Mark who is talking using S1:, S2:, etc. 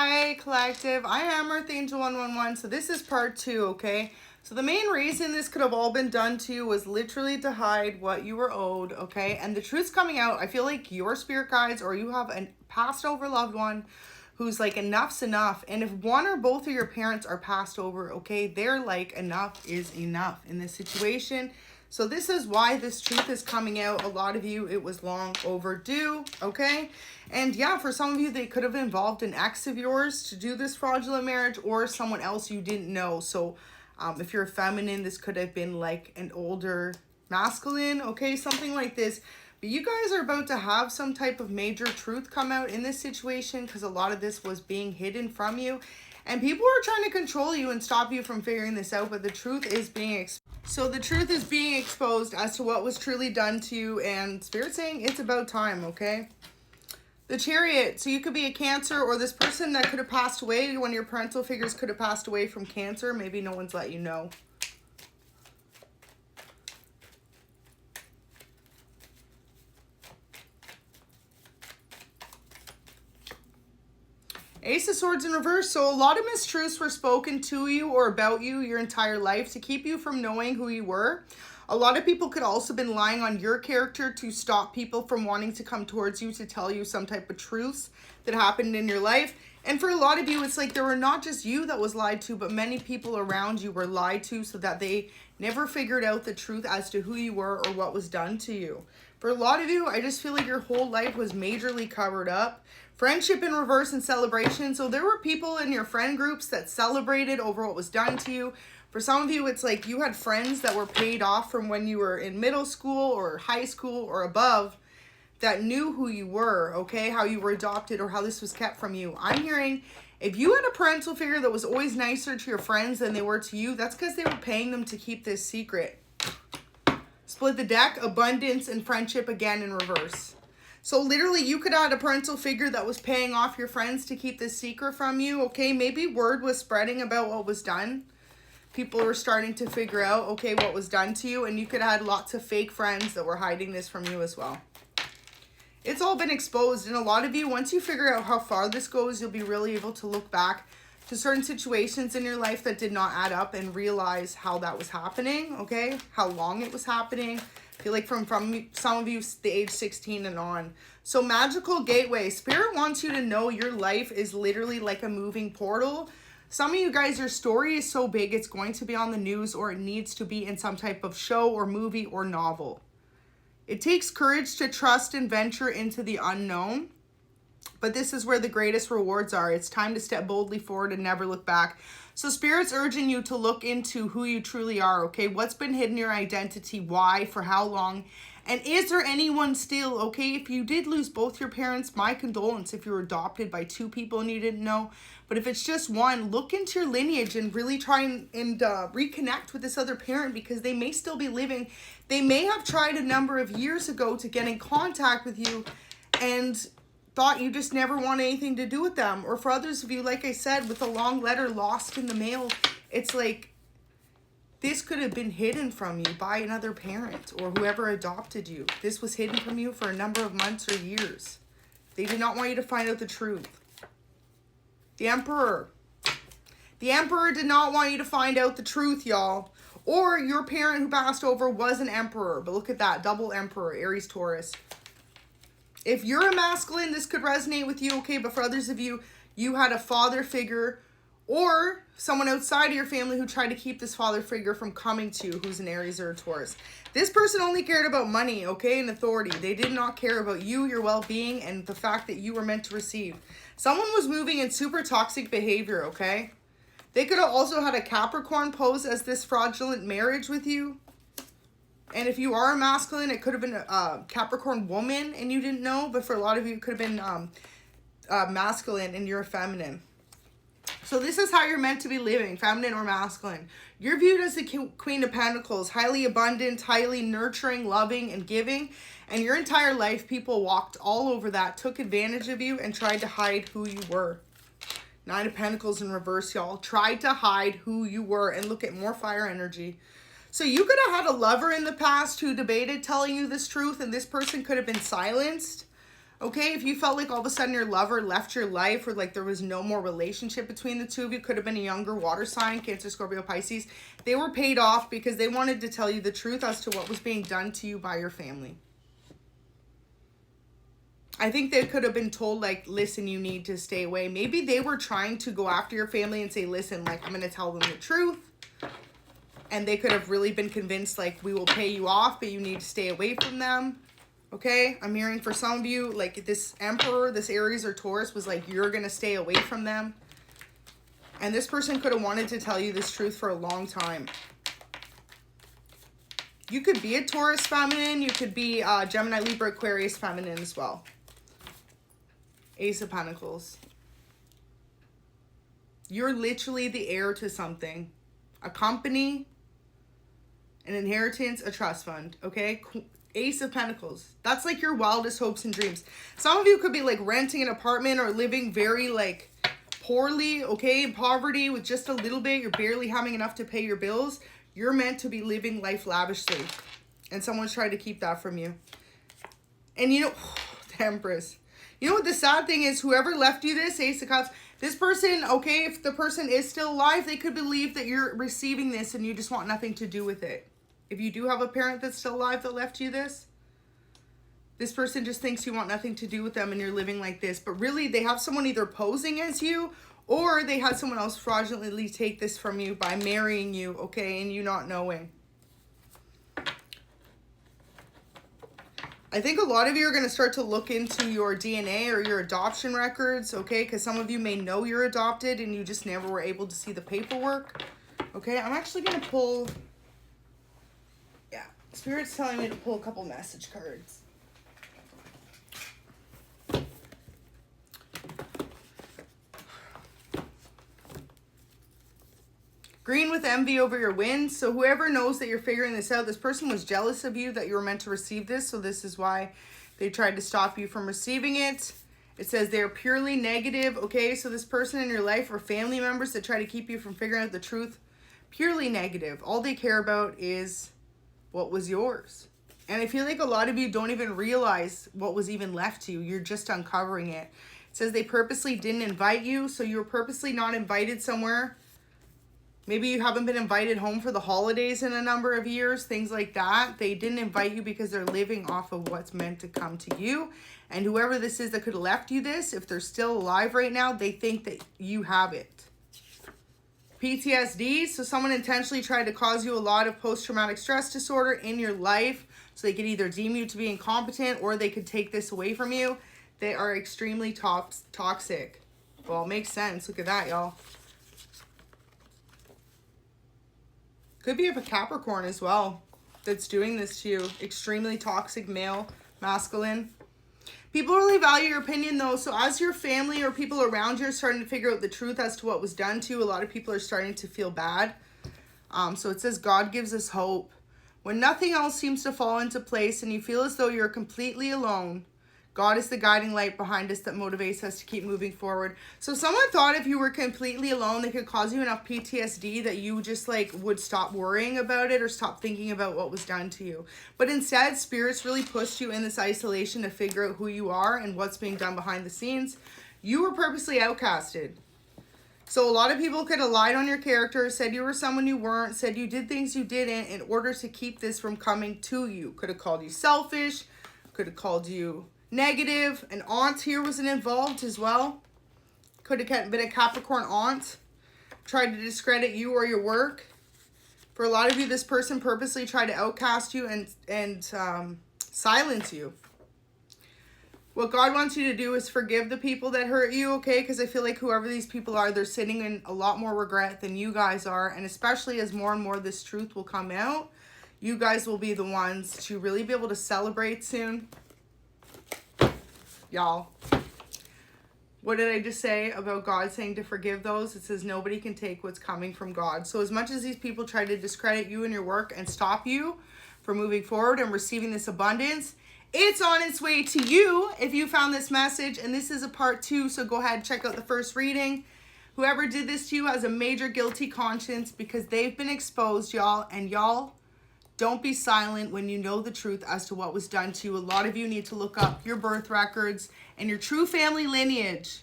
S1: Hi, collective. I am Earth Angel 111. So this is part 2, okay? So the main reason this could have all been done to you was literally to hide what you were owed, okay? And the truth's coming out. I feel like your spirit guides or you have a passed over loved one who's like, enough's enough. And if one or both of your parents are passed over, okay, they're like, enough is enough in this situation. So this is why this truth is coming out. A lot of you, it was long overdue, okay? And yeah, for some of you, they could have involved an ex of yours to do this fraudulent marriage or someone else you didn't know. So if you're feminine, this could have been like an older masculine, okay? Something like this. But you guys are about to have some type of major truth come out in this situation because a lot of this was being hidden from you. And people are trying to control you and stop you from figuring this out, but the truth is being exposed. So the truth is being exposed as to what was truly done to you, and Spirit saying it's about time, okay? The Chariot. So you could be a Cancer, or this person that could have passed away, one of your parental figures could have passed away from cancer. Maybe no one's let you know. Ace of Swords in reverse. So a lot of mistruths were spoken to you or about you your entire life to keep you from knowing who you were. A lot of people could also have been lying on your character to stop people from wanting to come towards you to tell you some type of truths that happened in your life. And for a lot of you, it's like there were not just you that was lied to, but many people around you were lied to so that they never figured out the truth as to who you were or what was done to you. For a lot of you, I just feel like your whole life was majorly covered up. Friendship in reverse and celebration. So there were people in your friend groups that celebrated over what was done to you. For some of you, it's like you had friends that were paid off from when you were in middle school or high school or above that knew who you were, okay? How you were adopted or how this was kept from you. I'm hearing if you had a parental figure that was always nicer to your friends than they were to you, that's because they were paying them to keep this secret. Split the deck, abundance and friendship again in reverse. So literally you could have had a parental figure that was paying off your friends to keep this secret from you, okay? Maybe word was spreading about what was done. People were starting to figure out, okay, what was done to you, and you could have had lots of fake friends that were hiding this from you as well. It's all been exposed, and a lot of you, once you figure out how far this goes, you'll be really able to look back to certain situations in your life that did not add up and realize how that was happening, okay? How long it was happening. I feel like from some of you, the age 16 and on. So magical gateway. Spirit wants you to know your life is literally like a moving portal. Some of you guys, your story is so big, it's going to be on the news or it needs to be in some type of show or movie or novel. It takes courage to trust and venture into the unknown. But this is where the greatest rewards are. It's time to step boldly forward and never look back. So Spirit's urging you to look into who you truly are, okay? What's been hidden your identity? Why? For how long? And is there anyone still, okay? If you did lose both your parents, my condolence if you were adopted by two people and you didn't know. But if it's just one, look into your lineage and really try and reconnect with this other parent because they may still be living. They may have tried a number of years ago to get in contact with you and thought you just never want anything to do with them. Or for others of you, like I said, with a long letter lost in the mail, it's like this could have been hidden from you by another parent or whoever adopted you. This was hidden from you for a number of months or years. They did not want you to find out the truth. The Emperor. The Emperor did not want you to find out the truth, y'all. Or your parent who passed over was an Emperor. But look at that, double Emperor, Aries, Taurus. If you're a masculine, this could resonate with you, okay? But for others of you, you had a father figure or someone outside of your family who tried to keep this father figure from coming to you, who's an Aries or a Taurus. This person only cared about money, okay, and authority. They did not care about you, your well-being, and the fact that you were meant to receive. Someone was moving in super toxic behavior, okay? They could have also had a Capricorn pose as this fraudulent marriage with you. And if you are a masculine, it could have been a Capricorn woman and you didn't know. But for a lot of you, it could have been masculine and you're a feminine. So this is how you're meant to be living, feminine or masculine. You're viewed as the Queen of Pentacles, highly abundant, highly nurturing, loving, and giving. And your entire life, people walked all over that, took advantage of you, and tried to hide who you were. Nine of Pentacles in reverse, y'all. Tried to hide who you were. And look at more fire energy. So you could have had a lover in the past who debated telling you this truth, and this person could have been silenced. Okay, if you felt like all of a sudden your lover left your life, or like there was no more relationship between the two of you, could have been a younger water sign, Cancer, Scorpio, Pisces. They were paid off because they wanted to tell you the truth as to what was being done to you by your family. I think they could have been told, like, listen, you need to stay away. Maybe they were trying to go after your family and say, listen, like, I'm going to tell them the truth. And they could have really been convinced, like, we will pay you off, but you need to stay away from them. Okay? I'm hearing for some of you, like, this Emperor, this Aries or Taurus was like, you're going to stay away from them. And this person could have wanted to tell you this truth for a long time. You could be a Taurus feminine. You could be Gemini, Libra, Aquarius feminine as well. Ace of Pentacles. You're literally the heir to something. A company, an inheritance, a trust fund. Okay? Ace of Pentacles. That's like your wildest hopes and dreams. Some of you could be like renting an apartment or living very like poorly, okay? In poverty with just a little bit. You're barely having enough to pay your bills. You're meant to be living life lavishly. And someone's trying to keep that from you. And you know, the Empress. You know what the sad thing is? Whoever left you this, Ace of Cups, this person, okay, if the person is still alive, they could believe that you're receiving this and you just want nothing to do with it. If you do have a parent that's still alive that left you this person just thinks you want nothing to do with them and you're living like this. But really, they have someone either posing as you or they had someone else fraudulently take this from you by marrying you, okay, and you not knowing. I think a lot of you are going to start to look into your DNA or your adoption records, okay? Because some of you may know you're adopted and you just never were able to see the paperwork, okay? I'm actually going to pull, yeah, Spirit's telling me to pull a couple message cards. Green with envy over your wins. So whoever knows that you're figuring this out, this person was jealous of you that you were meant to receive this. So this is why they tried to stop you from receiving it. It says they're purely negative. Okay, so this person in your life or family members that try to keep you from figuring out the truth, purely negative. All they care about is what was yours. And I feel like a lot of you don't even realize what was even left to you. You're just uncovering it. It says they purposely didn't invite you. So you were purposely not invited somewhere. Maybe you haven't been invited home for the holidays in a number of years, things like that. They didn't invite you because they're living off of what's meant to come to you. And whoever this is that could have left you this, if they're still alive right now, they think that you have it. PTSD, so someone intentionally tried to cause you a lot of post-traumatic stress disorder in your life. So they could either deem you to be incompetent or they could take this away from you. They are extremely toxic. Well, it makes sense. Look at that, y'all. Could be a Capricorn as well that's doing this to you. Extremely toxic male, masculine. People really value your opinion though. So as your family or people around you are starting to figure out the truth as to what was done to you, a lot of people are starting to feel bad. So it says God gives us hope. When nothing else seems to fall into place and you feel as though you're completely alone, God is the guiding light behind us that motivates us to keep moving forward. So someone thought if you were completely alone, they could cause you enough PTSD that you just like would stop worrying about it or stop thinking about what was done to you. But instead, spirits really pushed you in this isolation to figure out who you are and what's being done behind the scenes. You were purposely outcasted. So a lot of people could have lied on your character, said you were someone you weren't, said you did things you didn't in order to keep this from coming to you. Could have called you selfish, could have called you negative. An aunt here was involved as well. Could have been a Capricorn aunt. Tried to discredit you or your work. For a lot of you, this person purposely tried to outcast you and silence you. What God wants you to do is forgive the people that hurt you, okay? Because I feel like whoever these people are, they're sitting in a lot more regret than you guys are. And especially as more and more this truth will come out, you guys will be the ones to really be able to celebrate soon. Y'all, what did I just say about God saying to forgive those? It says nobody can take what's coming from God. So as much as these people try to discredit you and your work and stop you from moving forward and receiving this abundance, it's on its way to you if you found this message. And this is a part 2, so go ahead and check out the first reading. Whoever did this to you has a major guilty conscience because they've been exposed, y'all. And y'all Don't be silent when you know the truth as to what was done to you. A lot of you need to look up your birth records and your true family lineage.